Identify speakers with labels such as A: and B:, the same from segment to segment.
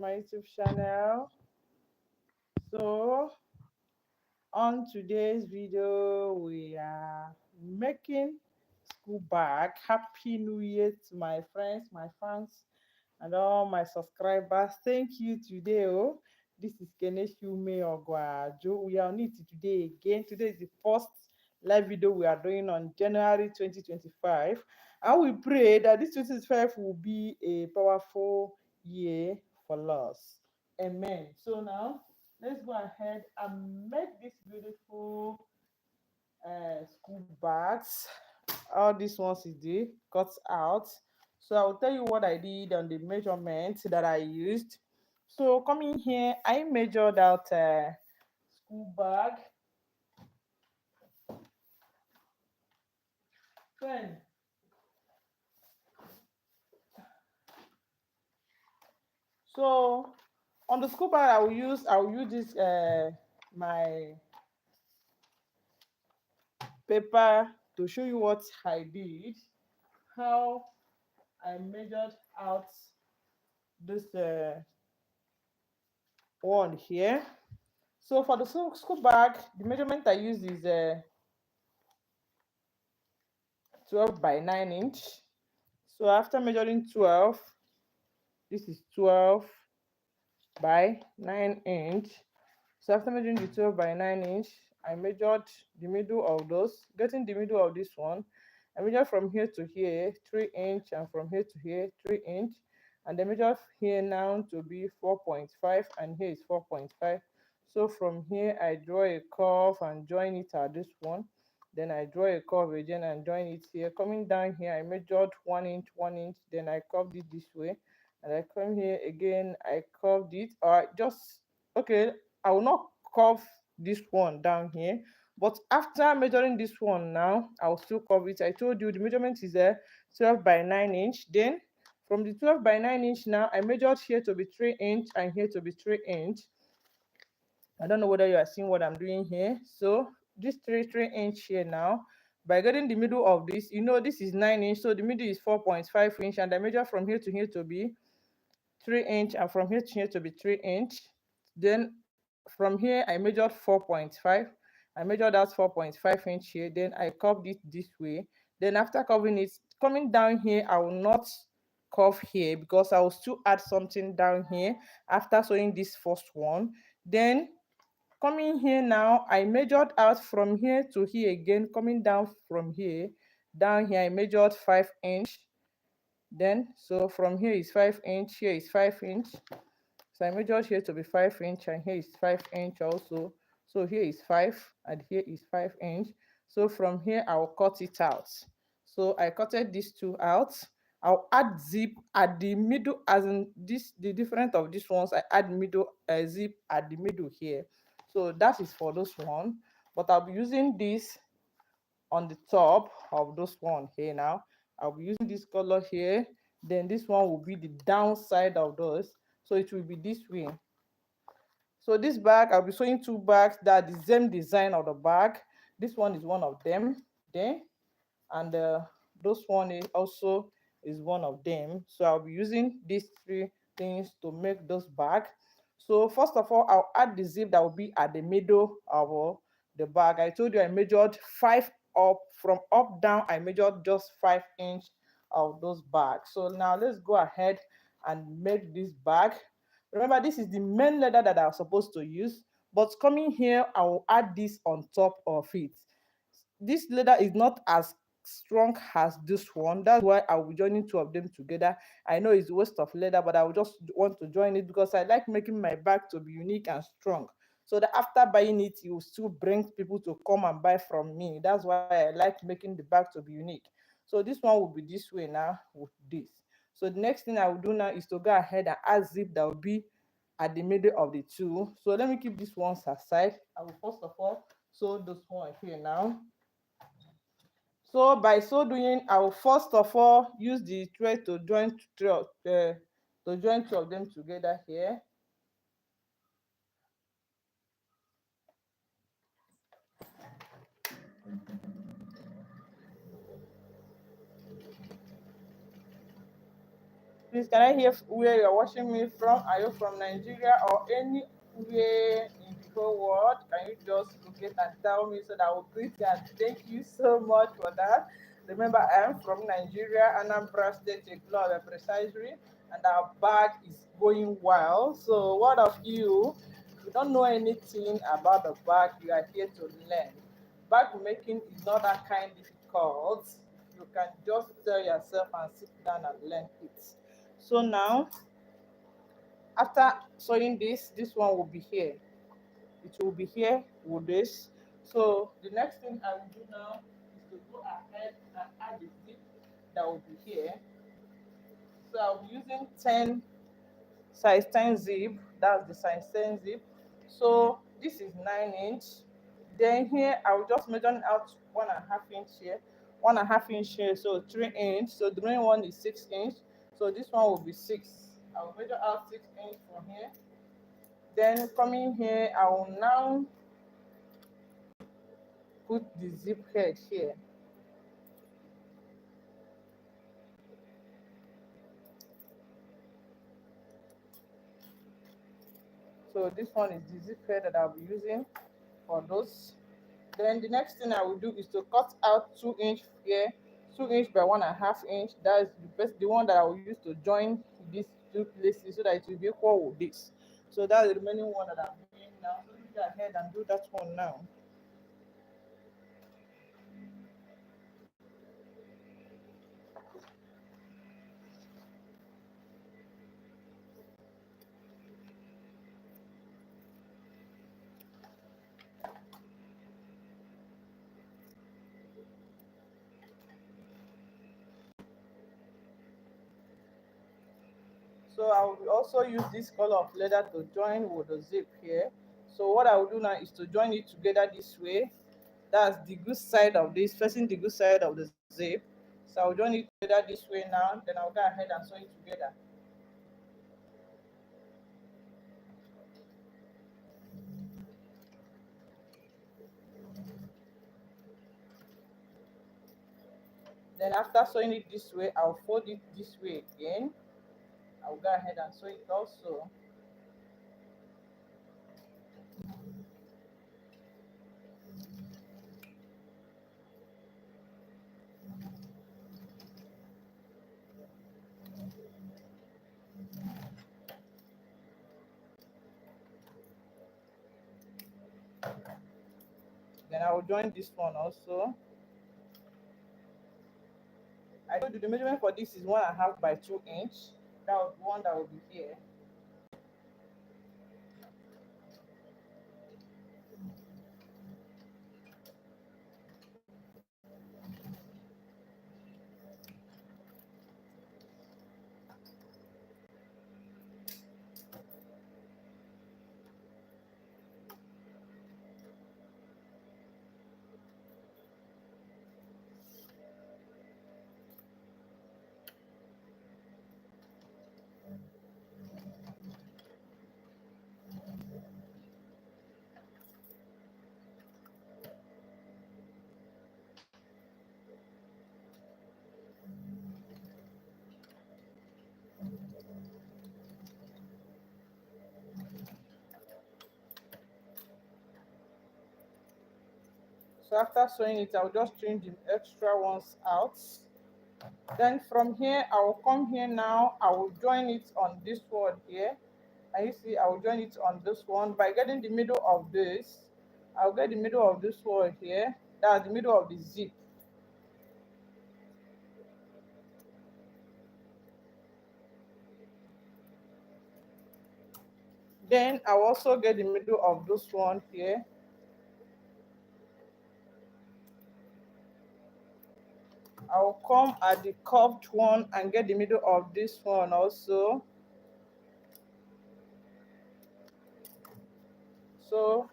A: my YouTube channel. So on today's video we are making school bag. Happy New Year to my friends, my fans, and all my subscribers. Thank you today. Oh, this is Keneshume Ogwajo. We are on it today again. Today is the first live video we are doing on January 2025. And we pray that this 2025 will be a powerful year for us. Amen. So now let's go ahead and make this beautiful school bags. All these ones is the cut out. So I'll tell you what I did on the measurement that I used. So coming here, I measured out school bag. Then so on the school bag, I will use this my paper to show you what I did, how I measured out this one here. So for the school bag, the measurement I use is 12 by 9 inch. So after measuring 12, this is 12 by 9 inch. So after measuring the 12 by 9 inch, I measured the middle of those. Getting the middle of this one, I measured from here to here 3 inch, and from here to here 3 inch. And the measure here now to be 4.5, and here is 4.5. So from here I draw a curve and join it at this one. Then I draw a curve again and join it here. Coming down here, I measured 1 inch, 1 inch. Then I curved it this way, and I come here again. I curved it. Or just okay. I will not curve this one down here, but after measuring this one now, I'll still curve it. I told you the measurement is 12 by 9 inch. Then from the 12 by 9 inch now, I measured here to be 3 inch and here to be 3 inch. I don't know whether you are seeing what I'm doing here. So this 3 inch here now, by getting the middle of this, this is 9 inch, so the middle is 4.5 inch, and I measure from here to here to be 3 inch, and from here to here to be 3 inch. Then from here I measured 4.5. I measured that 4.5 inch here. Then I curved it this way. Then after curving it, coming down here, I will not curve here because I will still add something down here after sewing this first one. Then coming here now, I measured out from here to here again. Coming down from here down here, I measured 5 inch. Then so from here is 5 inch, here is 5 inch. So I measured here to be 5 inch, and here is 5 inch also. So here is 5 and here is 5 inch. So from here I'll cut it out. So I cutted these two out. I'll add zip at the middle, as in this the difference of these ones. I add middle zip at the middle here. So that is for this one. But I'll be using this on the top of this one here now. I'll be using this color here. Then this one will be the downside of those. So it will be this way. So this bag, I'll be showing two bags that are the same design of the bag. This one is one of them there, and this one is also is one of them. So I'll be using these three things to make this bag. So first of all, I'll add the zip that will be at the middle of the bag. I told you I measured 5 up. From up down, I measured just 5 inch of those bags. So now let's go ahead and make this bag. Remember, this is the main leather that I was supposed to use, but coming here, I will add this on top of it. This leather is not as strong as this one. That's why I will be joining two of them together. I know it's waste of leather, but I will just want to join it because I like making my bag to be unique and strong, so that after buying it, you still bring people to come and buy from me. That's why I like making the bag to be unique. So this one will be this way now with this. So the next thing I will do now is to go ahead and add zip that will be at the middle of the two. So let me keep this one aside. I will first of all sew this one here now. So by so doing, I will first of all use the thread to join two of them together here. Please, can I hear where you're watching me from? Are you from Nigeria or anywhere in the whole world? Can you just locate and tell me so that I will greet you and thank you so much for that? Remember, I am from Nigeria, Anambra State, Iglo, precisely, and our bag is going well. So, what of you? If you don't know anything about the bag, you are here to learn. Bag making is not that kind difficult. You can just tell yourself and sit down and learn it. So now, after sewing this one will be here. It will be here with this. So the next thing I will do now is to go ahead and add the zip that will be here. So I'll be using 10 size 10 zip. That's the size 10 zip. So this is 9 inch. Then here I will just measure out 1.5 inch here, 1.5 inch here, so 3 inch. So the main one is 6 inch. So this one will be 6. I will measure out 6 inch from here. Then coming here, I will now put the zip head here. So this one is the zip head that I'll be using for those. Then the next thing I will do is to cut out 2 inch here, 2 inch by 1.5 inch. That is the one that I will use to join these two places so that it will be equal with this. So that's the remaining one that I'm doing now. So let me go ahead and do that one now. So I will also use this color of leather to join with the zip here. So what I will do now is to join it together this way. That's the good side of this, facing the good side of the zip. So I'll join it together this way now. Then I'll go ahead and sew it together. Then after sewing it this way, I'll fold it this way again. I'll go ahead and sew it also. Then I will join this one also. I told you the measurement for this is 1.5 by 2 inch. That was the one that will be here. So after sewing it, I'll just trim the extra ones out. Then from here, I will come here now. I will join it on this one here. And you see, I will join it on this one by getting the middle of this. I'll get the middle of this one here. That's the middle of the zip. Then I'll also get the middle of this one here. I'll come at the curved one and get the middle of this one also. So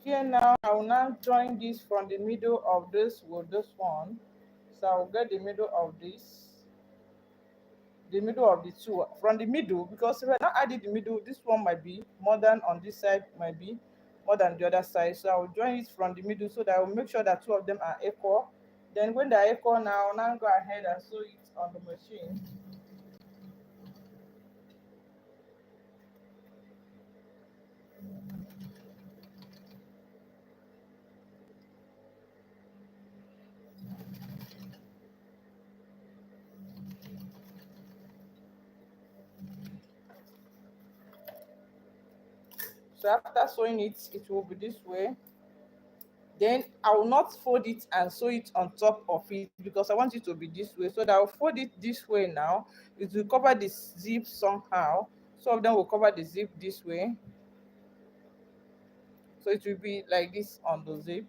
A: here now, I will now join this from the middle of this with this one. So I'll get the middle of this, the middle of the two from the middle, because if I not added the middle, this one might be more than on this side, might be more than the other side. So I will join it from the middle so that I will make sure that two of them are equal. Then when they're equal now, I'll now go ahead and sew it on the machine. So after sewing it will be this way. Then I will not fold it and sew it on top of it because I want it to be this way. So that I'll fold it this way now. It will cover the zip somehow. Some of them will cover the zip this way. So it will be like this on the zip.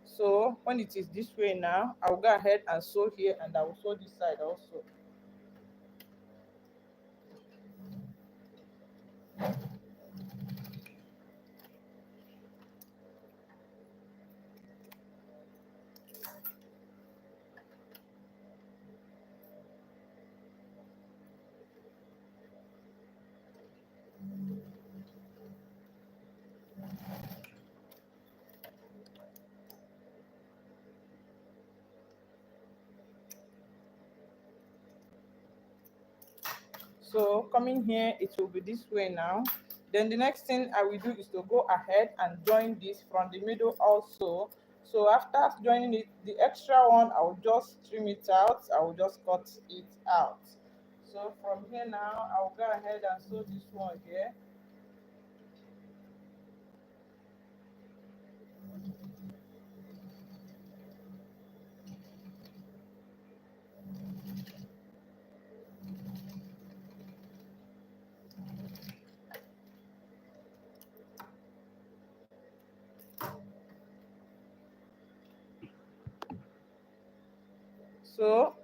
A: So when it is this way now, I will go ahead and sew here, and I will sew this side also. So coming here, it will be this way now. Then the next thing I will do is to go ahead and join this from the middle also. So after joining it, the extra one, I will just trim it out. I will just cut it out. So from here now, I will go ahead and sew this one here. So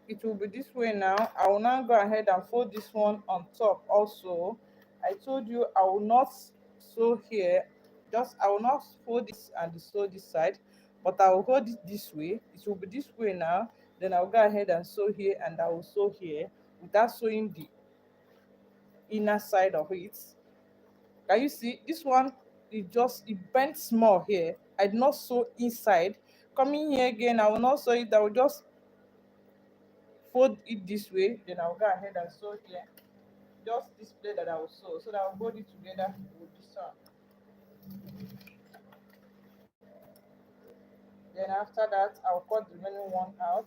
A: it will be this way now. I will now go ahead and fold this one on top also. I told you I will not sew here. Just I will not fold this and sew this side, but I will hold it this way. It will be this way now. Then I'll go ahead and sew here, and I will sew here without sewing the inner side of it. Can you see this one? It bent small here. I did not sew inside. Coming here again, I will not sew it. I will just fold it this way. Then I'll go ahead and sew here. Just this plate that I will sew, so that I'll hold it together with this one. Then after that, I'll cut the remaining one out.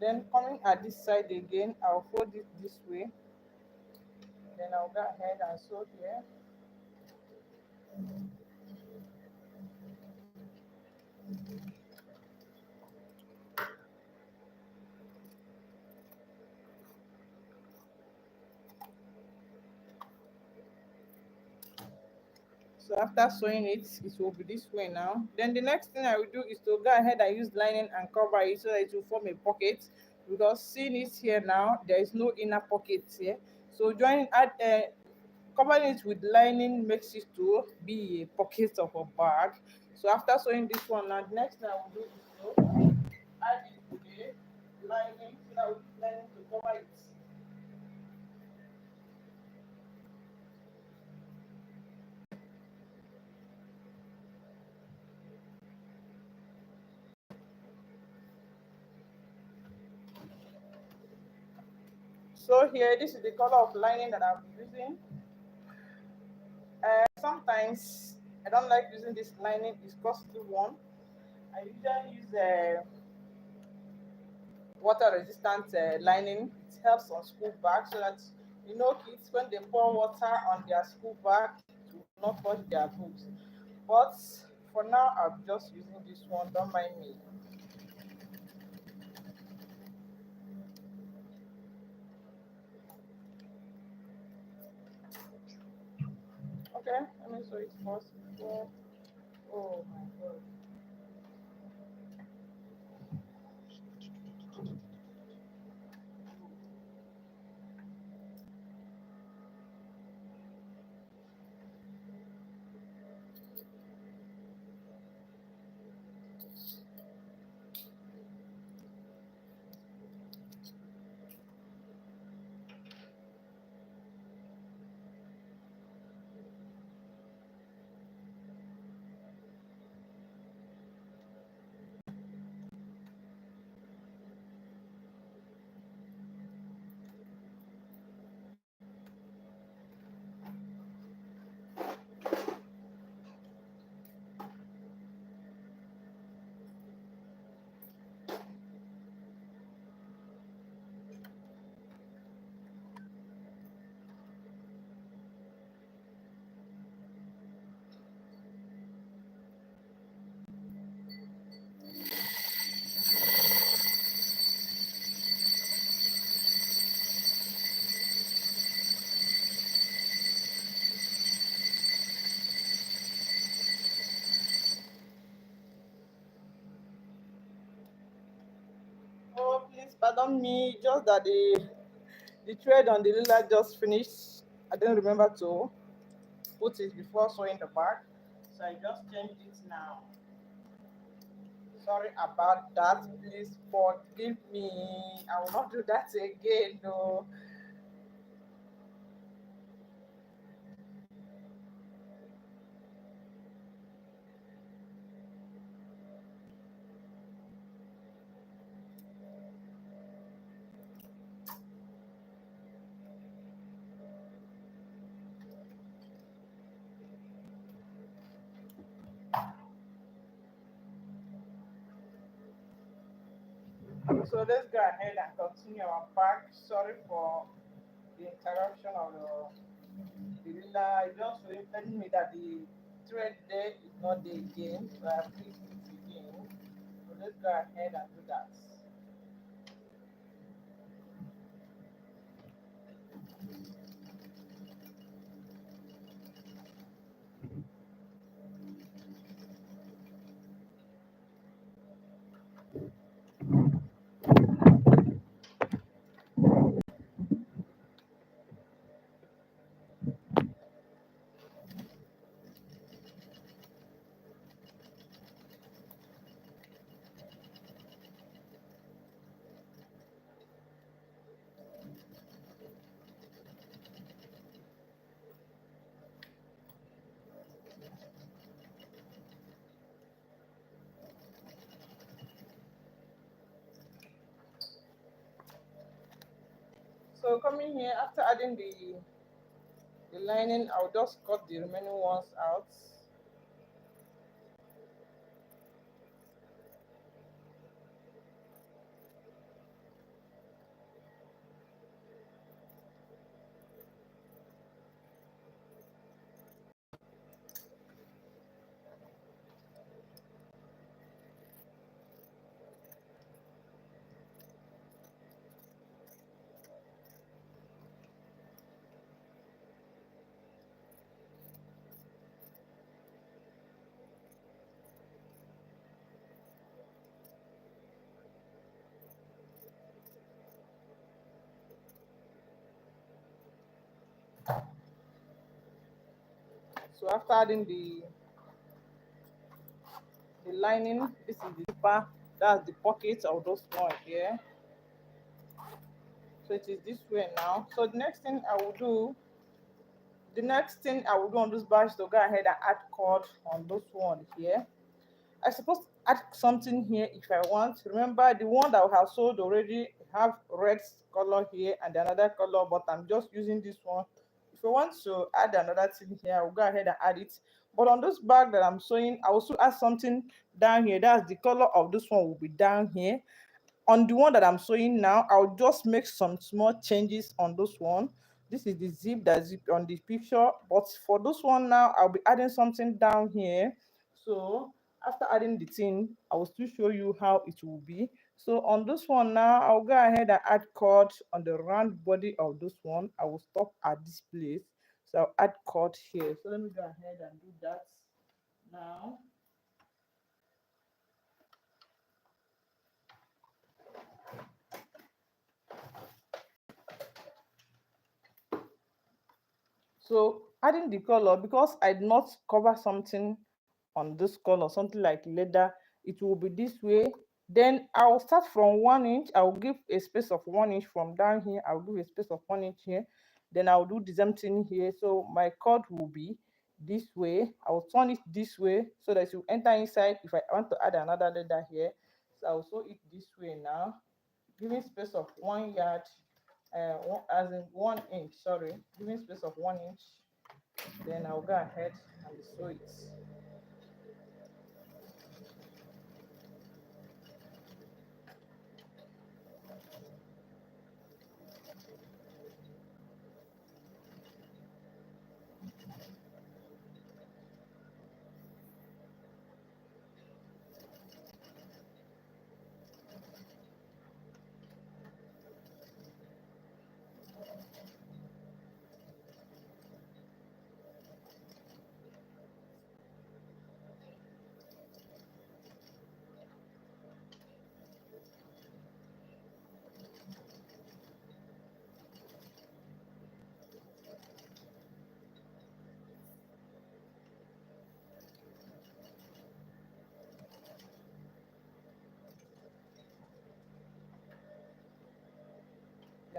A: Then coming at this side again, I'll fold it this way. Then I'll go ahead and sew here. So after sewing it, it will be this way now. Then the next thing I will do is to go ahead and use lining and cover it so that it will form a pocket. Because seeing it here now, there is no inner pocket here. So covering it with lining makes it to be a pocket of a bag. So after sewing this one, now the next thing I will do is to add it to the lining so that we lining to cover it. So here, this is the color of lining that I'm using. Sometimes I don't like using this lining, it's costly one. I usually use a water resistant lining. It helps on school bag so that kids, when they pour water on their school bag, it will not touch their books. But for now, I'm just using this one, don't mind me. Okay, let me show it first before. Oh my god. pardon me, just that the thread on the lila just finished. I didn't remember to put it before sewing the back, so I just changed it now. Sorry about that. Please forgive me. I will not do that again. No. So let's go ahead and continue our back. Sorry for the interruption of the lila. It just telling me that the thread there is not there again, so I have fixed it again. So let's go ahead and do that. So coming here after adding the lining, I'll just cut the remaining ones out. So after adding the lining, this is the zipper, that's the pocket of those one here. So it is this way now. So the next thing I will do on this batch to go ahead and add cord on those one here. I suppose add something here if I want. Remember the one that I have sold already have red color here and another color, but I'm just using this one. If I want to add another thing here, I will go ahead and add it. But on this bag that I'm sewing, I also add something down here. That's the color of this one will be down here. On the one that I'm sewing now, I'll just make some small changes on this one. This is the zip that zip on the picture, but for this one now, I'll be adding something down here. So after adding the thing, I will still show you how it will be. So on this one now, I'll go ahead and add cord on the round body of this one. I will stop at this place. So I'll add cord here. So let me go ahead and do that now. So adding the color, because I did not cover something on this color, something like leather, it will be this way. Then I'll start from 1 inch. I'll give a space of 1 inch from down here. I'll give a space of 1 inch here. Then I'll do the same thing here. So my cord will be this way. I'll turn it this way so that it will enter inside if I want to add another leather here. So I'll sew it this way now, giving space of 1 yard, as in 1 inch, sorry, giving space of 1 inch. Then I'll go ahead and sew it.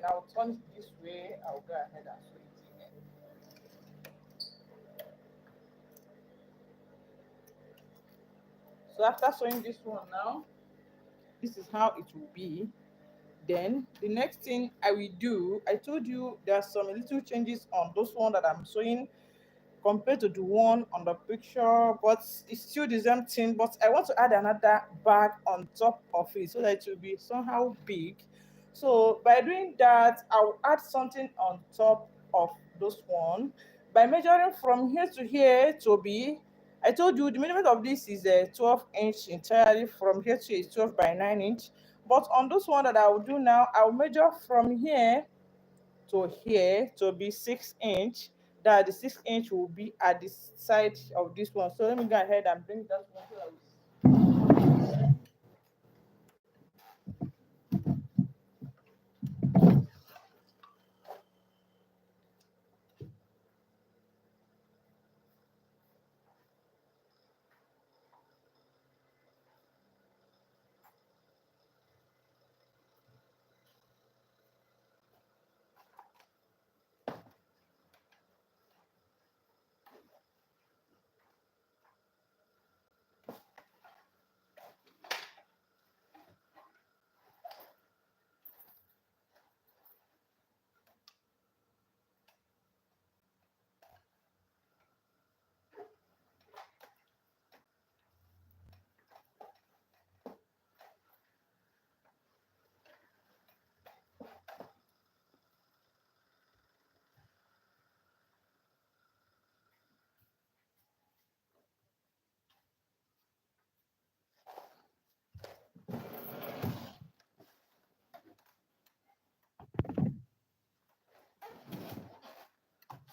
A: then I'll turn it this way. I'll go ahead and sew it again. So after sewing this one now, this is how it will be. Then the next thing I will do, I told you there are some little changes on those one that I'm sewing compared to the one on the picture, but it's still the same thing. But I want to add another bag on top of it so that it will be somehow big. So by doing that, I'll add something on top of those one by measuring from here to here to be. I told you the measurement of this is a 12-inch entirely. From here to is 12 by 9 inch. But on this one that I will do now, I'll measure from here to here to be 6 inch. That the 6 inch will be at the side of this one. So let me go ahead and bring that one so that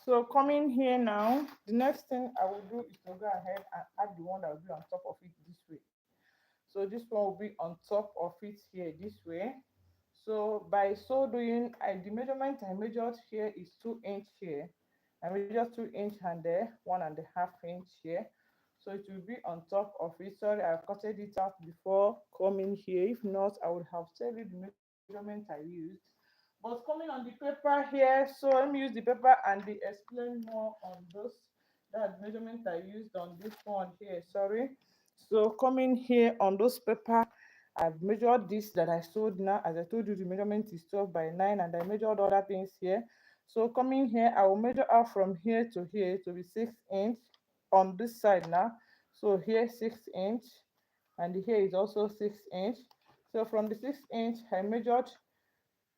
A: so coming here now, the next thing I will do is to go ahead and add the one that will be on top of it this way. So this one will be on top of it here this way. So by so doing, the measurement I measured here is 2 inch here. I measured 2 inch and there 1.5 inch here. So it will be on top of it. Sorry, I cutted it out before coming here. If not, I would have said it the measurement I used. But coming on the paper here, so let me use the paper and explain more on those. That measurement I used on this one here. Sorry. So coming here on those paper, I've measured this that I sewed now. As I told you, the measurement is 12 by 9, and I measured other things here. So coming here, I will measure out from here to be 6 inch on this side now. So here 6 inch, and here is also 6 inch. So from the 6 inch, I measured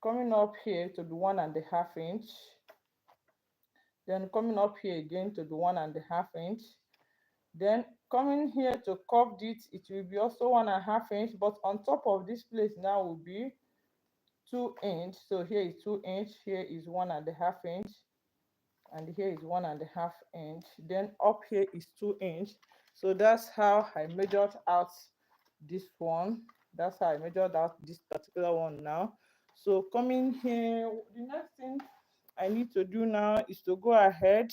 A: coming up here to be 1.5 inch. Then coming up here again to be 1.5 inch. Then coming here to curve it will be also 1.5 inch, but on top of this place now will be 2 inch. So here is 2 inch, here is 1.5 inch, and here is 1.5 inch. Then up here is 2 inch. So that's how I measured out this one. That's how I measured out this particular one now. So coming here, the next thing I need to do now is to go ahead.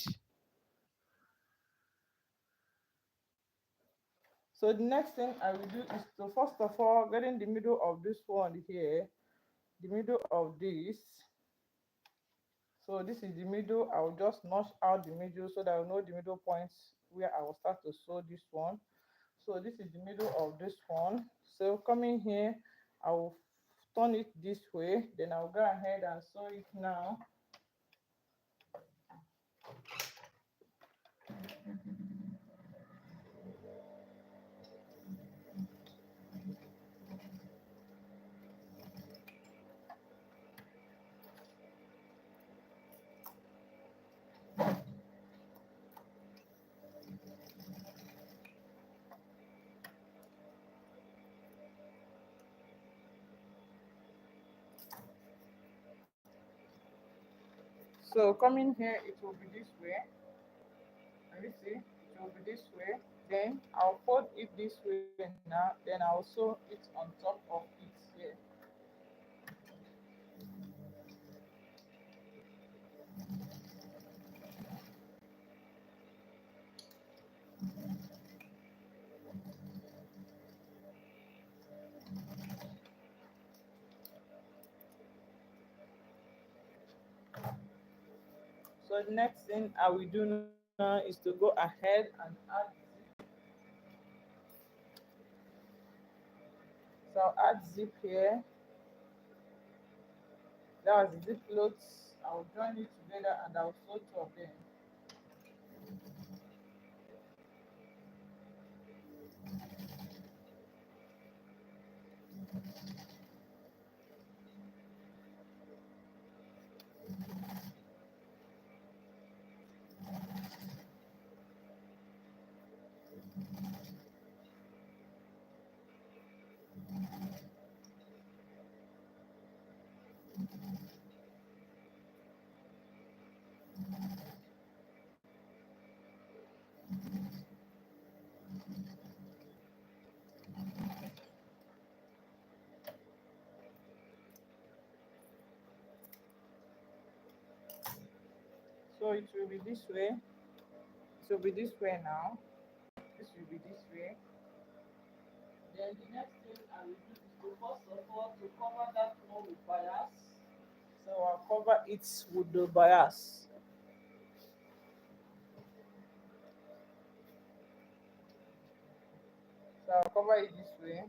A: So the next thing I will do is to first of all get in the middle of this one here, the middle of this. So this is the middle. I will just notch out the middle so that I will know the middle points where I will start to sew this one. So this is the middle of this one. So coming here, I will turn it this way. Then I'll go ahead and sew it now. So coming here, it will be this way. Let me see. It will be this way. Then I'll fold it this way now. Then I'll sew it on top of it here. So the next thing I will do now is to go ahead and add zip. So I'll add zip here. That was the zip clothes. I'll join it together and I'll sew two of them. So it will be this way. It will be this way now. This will be this way. Then the next thing I will do is to first of all to cover that one with bias. So I'll cover it with the bias. So I'll cover it this way.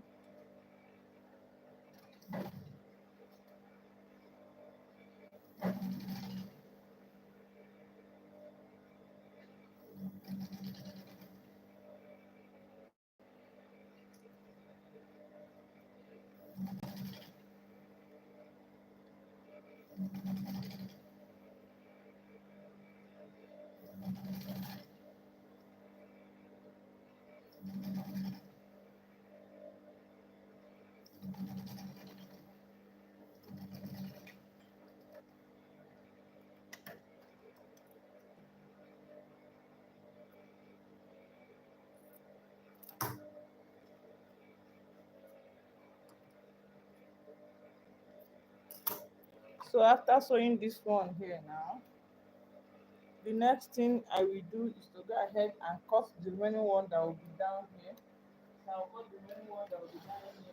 A: So after sewing this one here now, the next thing I will do is to go ahead and cut the remaining one that will be down here. So I'll cut the remaining one that will be down